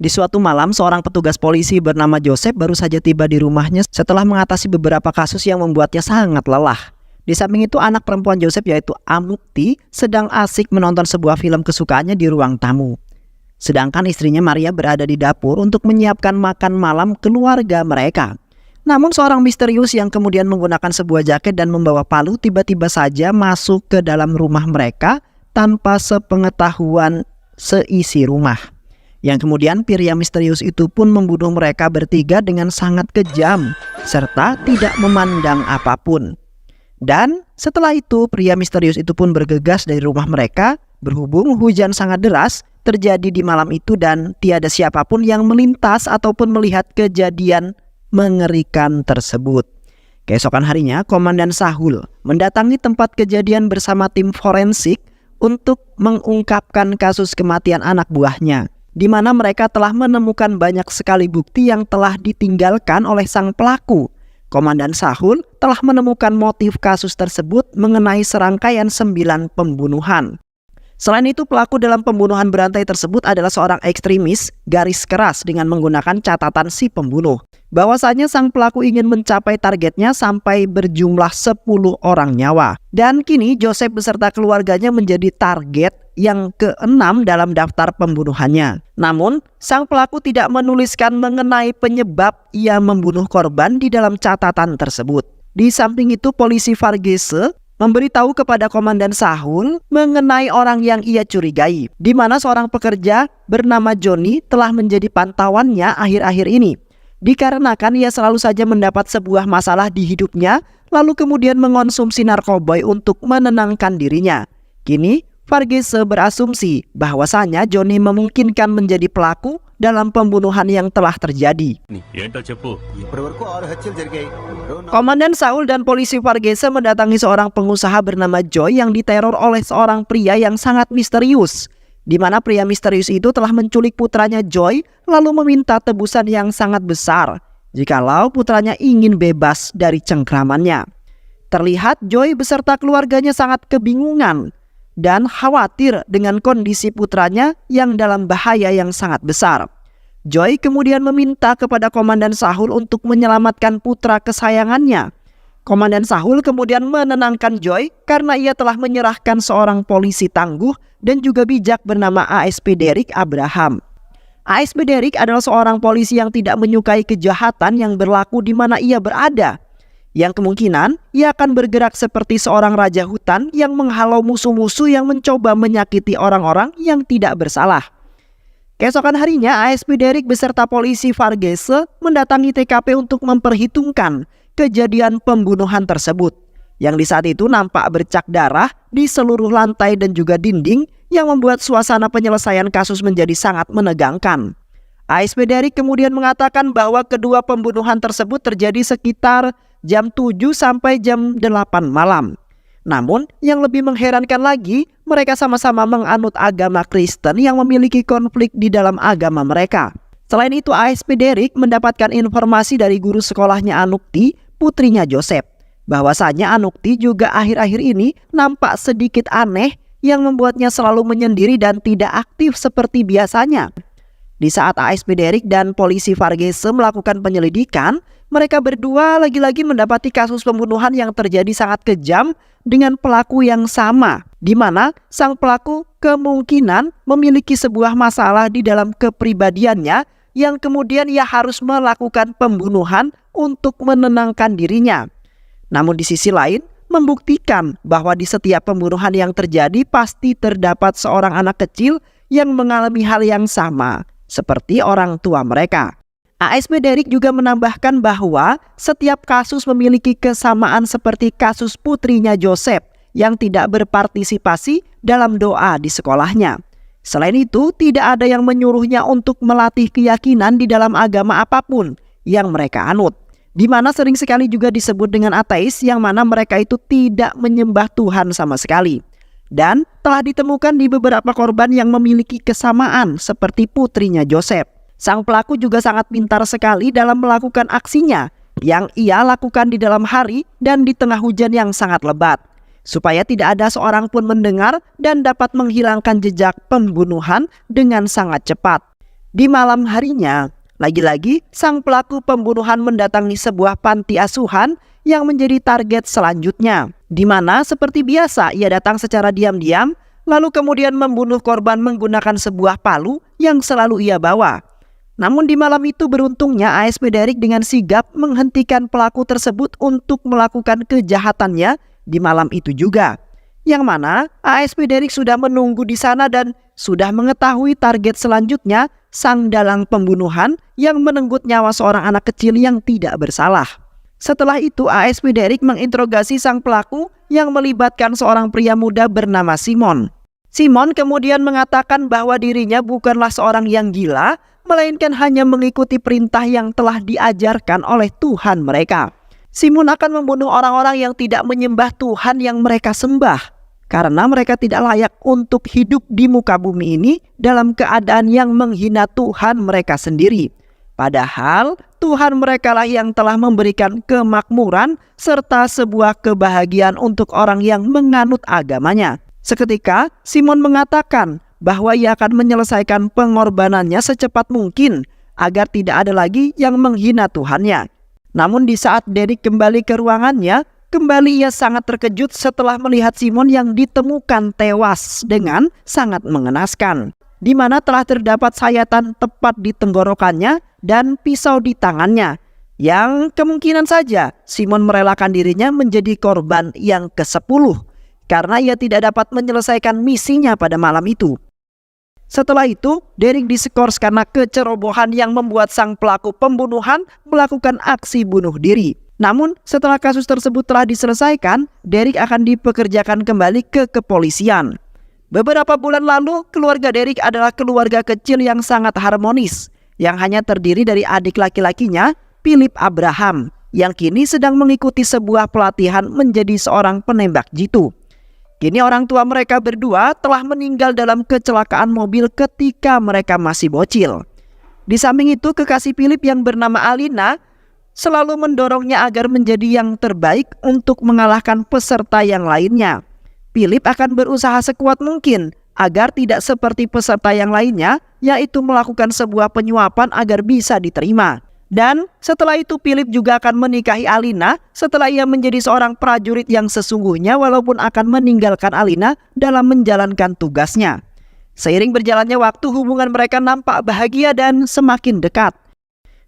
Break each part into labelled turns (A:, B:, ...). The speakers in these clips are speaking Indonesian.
A: Di suatu malam, seorang petugas polisi bernama Joseph baru saja tiba di rumahnya setelah mengatasi beberapa kasus yang membuatnya sangat lelah. Di samping itu, anak perempuan Joseph yaitu Amukti sedang asik menonton sebuah film kesukaannya di ruang tamu. Sedangkan istrinya Maria berada di dapur untuk menyiapkan makan malam keluarga mereka. Namun seorang misterius yang kemudian menggunakan sebuah jaket dan membawa palu tiba-tiba saja masuk ke dalam rumah mereka tanpa sepengetahuan seisi rumah. Yang kemudian pria misterius itu pun membunuh mereka bertiga dengan sangat kejam serta tidak memandang apapun. Dan setelah itu pria misterius itu pun bergegas dari rumah mereka. Berhubung hujan sangat deras terjadi di malam itu dan tiada siapapun yang melintas ataupun melihat kejadian mengerikan tersebut. Keesokan harinya, Komandan Sahul mendatangi tempat kejadian bersama tim forensik untuk mengungkapkan kasus kematian anak buahnya, di mana mereka telah menemukan banyak sekali bukti yang telah ditinggalkan oleh sang pelaku. Komandan Sahul telah menemukan motif kasus tersebut mengenai serangkaian 9 pembunuhan. Selain itu, pelaku dalam pembunuhan berantai tersebut adalah seorang ekstremis garis keras dengan menggunakan catatan si pembunuh. Bahwasanya sang pelaku ingin mencapai targetnya sampai berjumlah 10 orang nyawa. Dan kini Joseph beserta keluarganya menjadi target yang ke-6 dalam daftar pembunuhannya. Namun, sang pelaku tidak menuliskan mengenai penyebab ia membunuh korban di dalam catatan tersebut. Di samping itu, polisi Varghese memberitahu kepada Komandan Sahul mengenai orang yang ia curigai, di mana seorang pekerja bernama Johnny telah menjadi pantauannya akhir-akhir ini. Dikarenakan ia selalu saja mendapat sebuah masalah di hidupnya, lalu kemudian mengonsumsi narkoba untuk menenangkan dirinya. Kini, Varghese berasumsi bahwasanya Johnny memungkinkan menjadi pelaku dalam pembunuhan yang telah terjadi. Komandan Sahul dan polisi Varghese mendatangi seorang pengusaha bernama Joy yang diteror oleh seorang pria yang sangat misterius, di mana pria misterius itu telah menculik putranya Joy lalu meminta tebusan yang sangat besar jikalau putranya ingin bebas dari cengkramannya. Terlihat Joy beserta keluarganya sangat kebingungan dan khawatir dengan kondisi putranya yang dalam bahaya yang sangat besar. Joy kemudian meminta kepada Komandan Sahul untuk menyelamatkan putra kesayangannya. Komandan Sahul kemudian menenangkan Joy karena ia telah menyerahkan seorang polisi tangguh dan juga bijak bernama ASP Derek Abraham. ASP Derek adalah seorang polisi yang tidak menyukai kejahatan yang berlaku di mana ia berada, yang kemungkinan ia akan bergerak seperti seorang raja hutan yang menghalau musuh-musuh yang mencoba menyakiti orang-orang yang tidak bersalah. Keesokan harinya, ASP Derek beserta polisi Varghese mendatangi TKP untuk memperhitungkan kejadian pembunuhan tersebut, yang di saat itu nampak bercak darah di seluruh lantai dan juga dinding yang membuat suasana penyelesaian kasus menjadi sangat menegangkan. ASP Derek kemudian mengatakan bahwa kedua pembunuhan tersebut terjadi sekitar jam 7 sampai jam 8 malam. Namun yang lebih mengherankan lagi, mereka sama-sama menganut agama Kristen yang memiliki konflik di dalam agama mereka. Selain itu, ASP Derek mendapatkan informasi dari guru sekolahnya Anukti, putrinya Joseph, bahwasanya Anukti juga akhir-akhir ini nampak sedikit aneh yang membuatnya selalu menyendiri dan tidak aktif seperti biasanya. Di saat ASP Derek dan polisi Varghese melakukan penyelidikan, mereka berdua lagi-lagi mendapati kasus pembunuhan yang terjadi sangat kejam dengan pelaku yang sama, di mana sang pelaku kemungkinan memiliki sebuah masalah di dalam kepribadiannya yang kemudian ia harus melakukan pembunuhan untuk menenangkan dirinya. Namun di sisi lain, membuktikan bahwa di setiap pembunuhan yang terjadi pasti terdapat seorang anak kecil yang mengalami hal yang sama seperti orang tua mereka. ASP Derek juga menambahkan bahwa setiap kasus memiliki kesamaan seperti kasus putrinya Joseph yang tidak berpartisipasi dalam doa di sekolahnya. Selain itu, tidak ada yang menyuruhnya untuk melatih keyakinan di dalam agama apapun yang mereka anut, di mana sering sekali juga disebut dengan ateis yang mana mereka itu tidak menyembah Tuhan sama sekali. Dan telah ditemukan di beberapa korban yang memiliki kesamaan seperti putrinya Joseph. Sang pelaku juga sangat pintar sekali dalam melakukan aksinya yang ia lakukan di dalam hari dan di tengah hujan yang sangat lebat, supaya tidak ada seorang pun mendengar dan dapat menghilangkan jejak pembunuhan dengan sangat cepat. Di malam harinya, lagi-lagi sang pelaku pembunuhan mendatangi sebuah panti asuhan yang menjadi target selanjutnya, di mana seperti biasa ia datang secara diam-diam, lalu kemudian membunuh korban menggunakan sebuah palu yang selalu ia bawa. Namun di malam itu beruntungnya ASP Derek dengan sigap menghentikan pelaku tersebut untuk melakukan kejahatannya di malam itu juga. Yang mana ASP Derek sudah menunggu di sana dan sudah mengetahui target selanjutnya, sang dalang pembunuhan yang menenggut nyawa seorang anak kecil yang tidak bersalah. Setelah itu ASP Derek menginterogasi sang pelaku yang melibatkan seorang pria muda bernama Simon. Simon kemudian mengatakan bahwa dirinya bukanlah seorang yang gila, melainkan hanya mengikuti perintah yang telah diajarkan oleh Tuhan mereka. Simon akan membunuh orang-orang yang tidak menyembah Tuhan yang mereka sembah, karena mereka tidak layak untuk hidup di muka bumi ini dalam keadaan yang menghina Tuhan mereka sendiri. Padahal Tuhan mereka lah yang telah memberikan kemakmuran serta sebuah kebahagiaan untuk orang yang menganut agamanya. Seketika Simon mengatakan bahwa ia akan menyelesaikan pengorbanannya secepat mungkin agar tidak ada lagi yang menghina Tuhannya. Namun di saat Derek kembali ke ruangannya, kembali ia sangat terkejut setelah melihat Simon yang ditemukan tewas dengan sangat mengenaskan, di mana telah terdapat sayatan tepat di tenggorokannya dan pisau di tangannya, yang kemungkinan saja Simon merelakan dirinya menjadi korban yang ke-10 karena ia tidak dapat menyelesaikan misinya pada malam itu. Setelah itu, Derek diskors karena kecerobohan yang membuat sang pelaku pembunuhan melakukan aksi bunuh diri. Namun, setelah kasus tersebut telah diselesaikan, Derek akan dipekerjakan kembali ke kepolisian. Beberapa bulan lalu, keluarga Derek adalah keluarga kecil yang sangat harmonis, yang hanya terdiri dari adik laki-lakinya, Philip Abraham, yang kini sedang mengikuti sebuah pelatihan menjadi seorang penembak jitu. Kini orang tua mereka berdua telah meninggal dalam kecelakaan mobil ketika mereka masih bocil. Di samping itu, kekasih Philip yang bernama Alina selalu mendorongnya agar menjadi yang terbaik untuk mengalahkan peserta yang lainnya. Philip akan berusaha sekuat mungkin agar tidak seperti peserta yang lainnya, yaitu melakukan sebuah penyuapan agar bisa diterima. Dan setelah itu Philip juga akan menikahi Alina setelah ia menjadi seorang prajurit yang sesungguhnya, walaupun akan meninggalkan Alina dalam menjalankan tugasnya. Seiring berjalannya waktu, hubungan mereka nampak bahagia dan semakin dekat.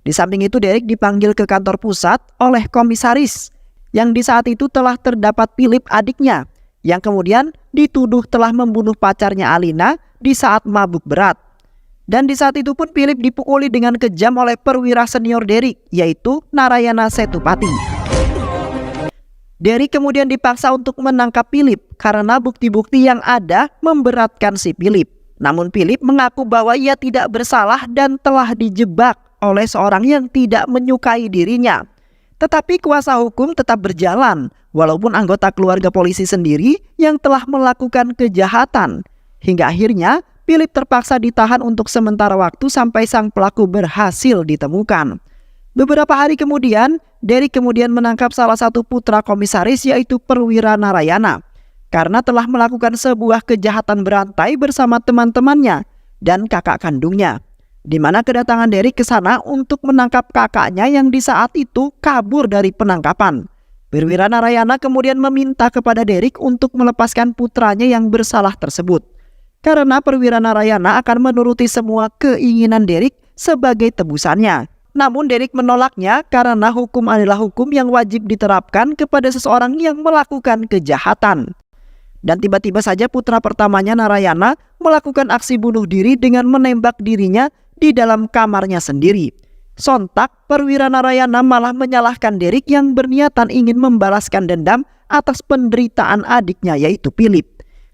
A: Di samping itu Derek dipanggil ke kantor pusat oleh komisaris yang di saat itu telah terdapat Philip adiknya yang kemudian dituduh telah membunuh pacarnya Alina di saat mabuk berat. Dan di saat itu pun Philip dipukuli dengan kejam oleh perwira senior Derek, yaitu Narayana Setupati. Derek kemudian dipaksa untuk menangkap Philip karena bukti-bukti yang ada memberatkan si Philip. Namun Philip mengaku bahwa ia tidak bersalah dan telah dijebak oleh seorang yang tidak menyukai dirinya. Tetapi kuasa hukum tetap berjalan, walaupun anggota keluarga polisi sendiri yang telah melakukan kejahatan. Hingga akhirnya Philip terpaksa ditahan untuk sementara waktu sampai sang pelaku berhasil ditemukan. Beberapa hari kemudian, Derek kemudian menangkap salah satu putra komisaris, yaitu Perwira Narayana, karena telah melakukan sebuah kejahatan berantai bersama teman-temannya dan kakak kandungnya, di mana kedatangan Derek ke sana untuk menangkap kakaknya yang di saat itu kabur dari penangkapan. Perwira Narayana kemudian meminta kepada Derek untuk melepaskan putranya yang bersalah tersebut, karena Perwira Narayana akan menuruti semua keinginan Derek sebagai tebusannya. Namun Derek menolaknya karena hukum adalah hukum yang wajib diterapkan kepada seseorang yang melakukan kejahatan. Dan tiba-tiba saja putra pertamanya Narayana melakukan aksi bunuh diri dengan menembak dirinya di dalam kamarnya sendiri. Sontak Perwira Narayana malah menyalahkan Derek yang berniatan ingin membalaskan dendam atas penderitaan adiknya, yaitu Philip.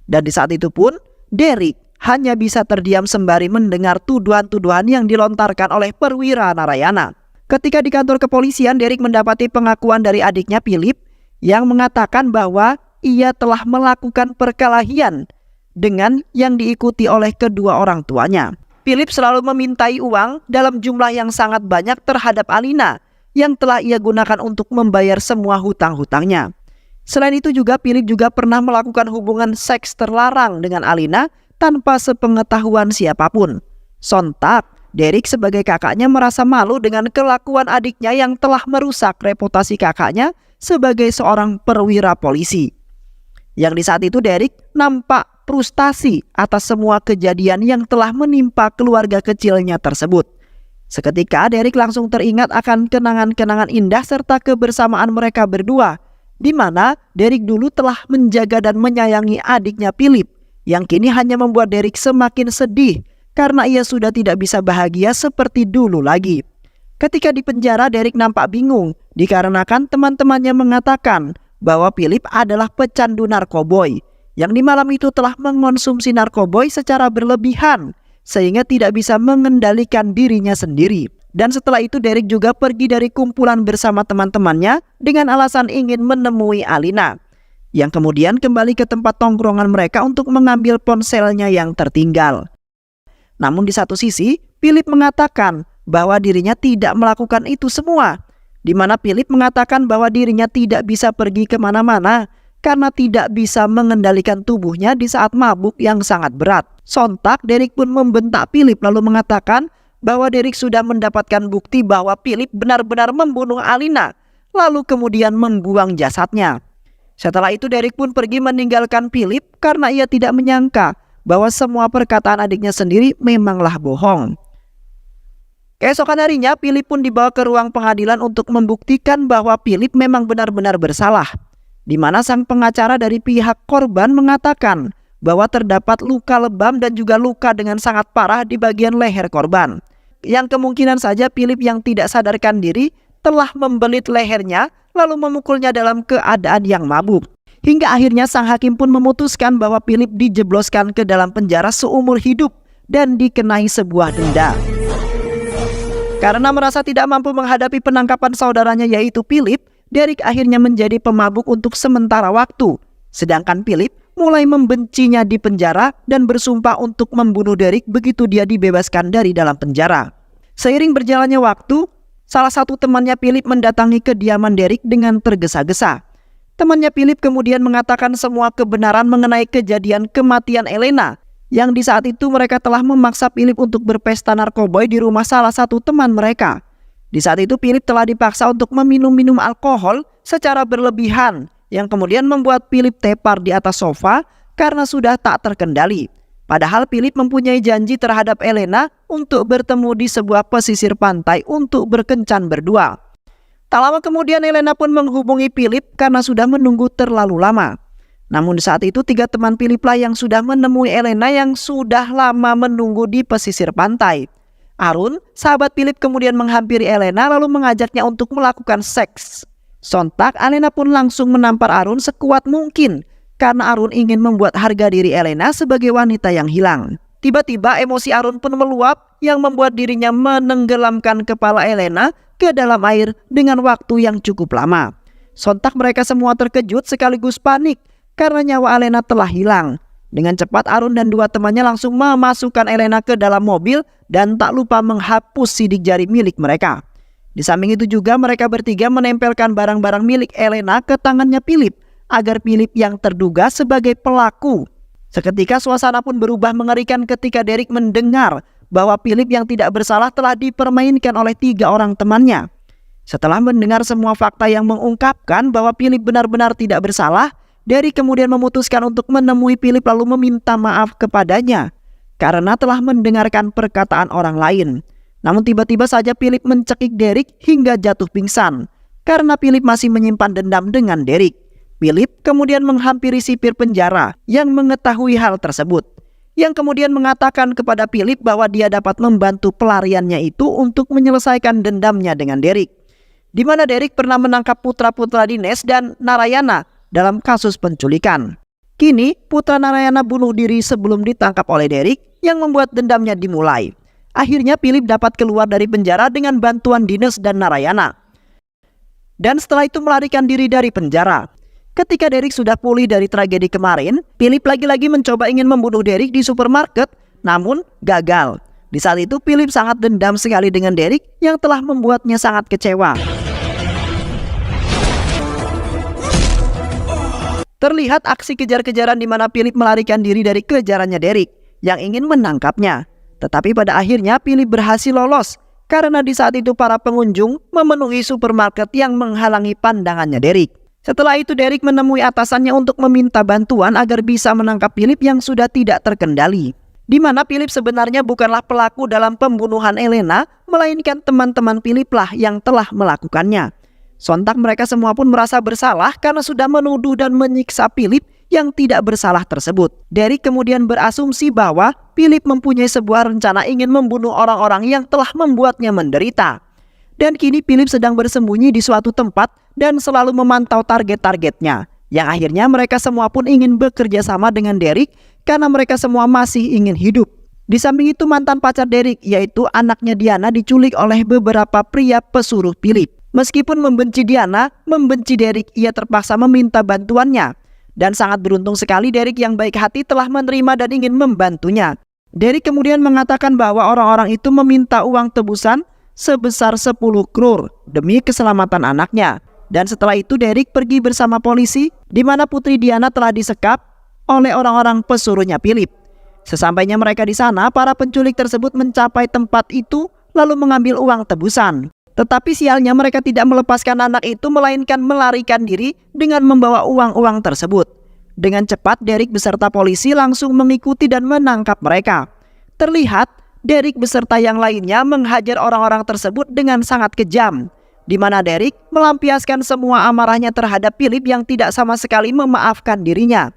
A: Dan di saat itu pun Derek hanya bisa terdiam sembari mendengar tuduhan-tuduhan yang dilontarkan oleh Perwira Narayana. Ketika di kantor kepolisian, Derek mendapati pengakuan dari adiknya Philip yang mengatakan bahwa ia telah melakukan perkelahian dengan yang diikuti oleh kedua orang tuanya. Philip selalu memintai uang dalam jumlah yang sangat banyak terhadap Alina yang telah ia gunakan untuk membayar semua hutang-hutangnya. Selain itu juga Philip juga pernah melakukan hubungan seks terlarang dengan Alina tanpa sepengetahuan siapapun. Sontak Derek sebagai kakaknya merasa malu dengan kelakuan adiknya yang telah merusak reputasi kakaknya sebagai seorang perwira polisi. Yang di saat itu Derek nampak frustasi atas semua kejadian yang telah menimpa keluarga kecilnya tersebut. Seketika Derek langsung teringat akan kenangan-kenangan indah serta kebersamaan mereka berdua, di mana Derek dulu telah menjaga dan menyayangi adiknya Philip, yang kini hanya membuat Derek semakin sedih karena ia sudah tidak bisa bahagia seperti dulu lagi. Ketika di penjara, Derek nampak bingung dikarenakan teman-temannya mengatakan bahwa Philip adalah pecandu narkoboy yang di malam itu telah mengonsumsi narkoboy secara berlebihan sehingga tidak bisa mengendalikan dirinya sendiri. Dan setelah itu Derek juga pergi dari kumpulan bersama teman-temannya dengan alasan ingin menemui Alina, yang kemudian kembali ke tempat tongkrongan mereka untuk mengambil ponselnya yang tertinggal. Namun di satu sisi, Philip mengatakan bahwa dirinya tidak melakukan itu semua, di mana Philip mengatakan bahwa dirinya tidak bisa pergi kemana-mana karena tidak bisa mengendalikan tubuhnya di saat mabuk yang sangat berat. Sontak Derek pun membentak Philip lalu mengatakan bahwa Derek sudah mendapatkan bukti bahwa Philip benar-benar membunuh Alina, lalu kemudian membuang jasadnya. Setelah itu Derek pun pergi meninggalkan Philip karena ia tidak menyangka bahwa semua perkataan adiknya sendiri memanglah bohong. Keesokan harinya Philip pun dibawa ke ruang pengadilan untuk membuktikan bahwa Philip memang benar-benar bersalah, di mana sang pengacara dari pihak korban mengatakan bahwa terdapat luka lebam dan juga luka dengan sangat parah di bagian leher korban, yang kemungkinan saja Philip yang tidak sadarkan diri telah membelit lehernya lalu memukulnya dalam keadaan yang mabuk. Hingga akhirnya sang hakim pun memutuskan bahwa Philip dijebloskan ke dalam penjara seumur hidup dan dikenai sebuah denda. Karena merasa tidak mampu menghadapi penangkapan saudaranya yaitu Philip, Derek akhirnya menjadi pemabuk untuk sementara waktu. Sedangkan Philip mulai membencinya di penjara dan bersumpah untuk membunuh Derek begitu dia dibebaskan dari dalam penjara. Seiring berjalannya waktu, salah satu temannya Philip mendatangi kediaman Derek dengan tergesa-gesa. Temannya Philip kemudian mengatakan semua kebenaran mengenai kejadian kematian Elena, yang di saat itu mereka telah memaksa Philip untuk berpesta narkoboy di rumah salah satu teman mereka. Di saat itu Philip telah dipaksa untuk meminum alkohol secara berlebihan, yang kemudian membuat Philip tepar di atas sofa karena sudah tak terkendali. Padahal Philip mempunyai janji terhadap Elena untuk bertemu di sebuah pesisir pantai untuk berkencan berdua. Tak lama kemudian Elena pun menghubungi Philip karena sudah menunggu terlalu lama. Namun saat itu 3 teman Philip lah yang sudah menemui Elena yang sudah lama menunggu di pesisir pantai. Arun, sahabat Philip, kemudian menghampiri Elena lalu mengajaknya untuk melakukan seks. Sontak Elena pun langsung menampar Arun sekuat mungkin karena Arun ingin membuat harga diri Elena sebagai wanita yang hilang. Tiba-tiba emosi Arun pun meluap yang membuat dirinya menenggelamkan kepala Elena ke dalam air dengan waktu yang cukup lama. Sontak mereka semua terkejut sekaligus panik karena nyawa Elena telah hilang. Dengan cepat Arun dan 2 temannya langsung memasukkan Elena ke dalam mobil dan tak lupa menghapus sidik jari milik mereka. Di samping itu juga mereka bertiga menempelkan barang-barang milik Elena ke tangannya Philip agar Philip yang terduga sebagai pelaku. Seketika suasana pun berubah mengerikan ketika Derek mendengar bahwa Philip yang tidak bersalah telah dipermainkan oleh 3 orang temannya. Setelah mendengar semua fakta yang mengungkapkan bahwa Philip benar-benar tidak bersalah, Derek kemudian memutuskan untuk menemui Philip lalu meminta maaf kepadanya karena telah mendengarkan perkataan orang lain. Namun tiba-tiba saja Philip mencekik Derek hingga jatuh pingsan karena Philip masih menyimpan dendam dengan Derek. Philip kemudian menghampiri sipir penjara yang mengetahui hal tersebut, yang kemudian mengatakan kepada Philip bahwa dia dapat membantu pelariannya itu untuk menyelesaikan dendamnya dengan Derek, di mana Derek pernah menangkap putra-putra Dines dan Narayana dalam kasus penculikan. Kini putra Narayana bunuh diri sebelum ditangkap oleh Derek yang membuat dendamnya dimulai. Akhirnya Philip dapat keluar dari penjara dengan bantuan Dines dan Narayana, dan setelah itu melarikan diri dari penjara. Ketika Derek sudah pulih dari tragedi kemarin, Philip lagi-lagi mencoba ingin membunuh Derek di supermarket, namun gagal. Di saat itu Philip sangat dendam sekali dengan Derek yang telah membuatnya sangat kecewa. Terlihat aksi kejar-kejaran di mana Philip melarikan diri dari kejarannya Derek yang ingin menangkapnya. Tetapi pada akhirnya Philip berhasil lolos karena di saat itu para pengunjung memenuhi supermarket yang menghalangi pandangannya Derek. Setelah itu Derek menemui atasannya untuk meminta bantuan agar bisa menangkap Philip yang sudah tidak terkendali. Di mana Philip sebenarnya bukanlah pelaku dalam pembunuhan Elena, melainkan teman-teman Philip lah yang telah melakukannya. Sontak mereka semua pun merasa bersalah karena sudah menuduh dan menyiksa Philip yang tidak bersalah tersebut. Derek kemudian berasumsi bahwa Philip mempunyai sebuah rencana ingin membunuh orang-orang yang telah membuatnya menderita. Dan kini Philip sedang bersembunyi di suatu tempat dan selalu memantau target-targetnya. Yang akhirnya mereka semua pun ingin bekerja sama dengan Derek karena mereka semua masih ingin hidup. Di samping itu mantan pacar Derek yaitu anaknya Diana diculik oleh beberapa pria pesuruh Philip. Meskipun membenci Diana, membenci Derek, ia terpaksa meminta bantuannya. Dan sangat beruntung sekali Derek yang baik hati telah menerima dan ingin membantunya. Derek kemudian mengatakan bahwa orang-orang itu meminta uang tebusan sebesar 10 crore demi keselamatan anaknya. Dan setelah itu Derek pergi bersama polisi di mana putri Diana telah disekap oleh orang-orang pesuruhnya Philip. Sesampainya mereka di sana, para penculik tersebut mencapai tempat itu lalu mengambil uang tebusan. Tetapi sialnya mereka tidak melepaskan anak itu melainkan melarikan diri dengan membawa uang-uang tersebut. Dengan cepat Derek beserta polisi langsung mengikuti dan menangkap mereka. Terlihat Derek beserta yang lainnya menghajar orang-orang tersebut dengan sangat kejam, di mana Derek melampiaskan semua amarahnya terhadap Philip yang tidak sama sekali memaafkan dirinya.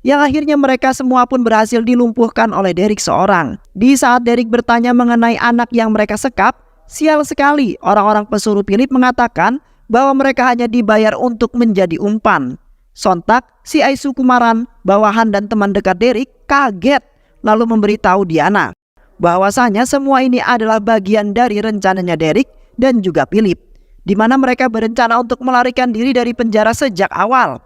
A: Yang akhirnya mereka semua pun berhasil dilumpuhkan oleh Derek seorang. Di saat Derek bertanya mengenai anak yang mereka sekap, sial sekali orang-orang pesuruh Philip mengatakan bahwa mereka hanya dibayar untuk menjadi umpan. Sontak si Aisu Kumaran, bawahan dan teman dekat Derek kaget lalu memberitahu Diana bahwasanya semua ini adalah bagian dari rencananya Derek dan juga Philip, di mana mereka berencana untuk melarikan diri dari penjara sejak awal.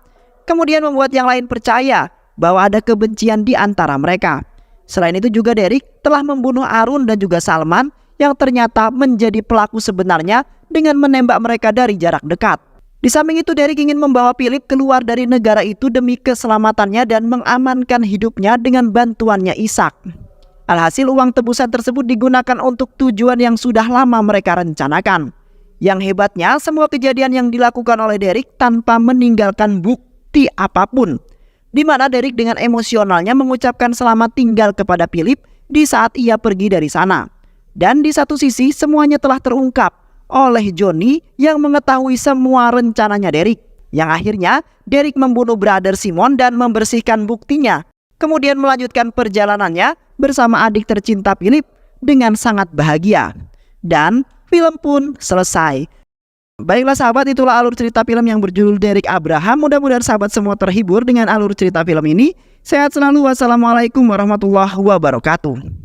A: Kemudian membuat yang lain percaya bahwa ada kebencian di antara mereka. Selain itu juga Derek telah membunuh Arun dan juga Salman yang ternyata menjadi pelaku sebenarnya dengan menembak mereka dari jarak dekat. Di samping itu Derek ingin membawa Philip keluar dari negara itu demi keselamatannya dan mengamankan hidupnya dengan bantuannya Ishak. Alhasil uang tebusan tersebut digunakan untuk tujuan yang sudah lama mereka rencanakan. Yang hebatnya semua kejadian yang dilakukan oleh Derek tanpa meninggalkan bukti apapun, di mana Derek dengan emosionalnya mengucapkan selamat tinggal kepada Philip di saat ia pergi dari sana. Dan di satu sisi semuanya telah terungkap oleh Johnny yang mengetahui semua rencananya Derek. Yang akhirnya Derek membunuh brother Simon dan membersihkan buktinya. Kemudian melanjutkan perjalanannya bersama adik tercinta Philip dengan sangat bahagia. Dan film pun selesai. Baiklah sahabat, itulah alur cerita film yang berjudul Derek Abraham. Mudah-mudahan sahabat semua terhibur dengan alur cerita film ini. Sehat selalu. Wassalamualaikum warahmatullahi wabarakatuh.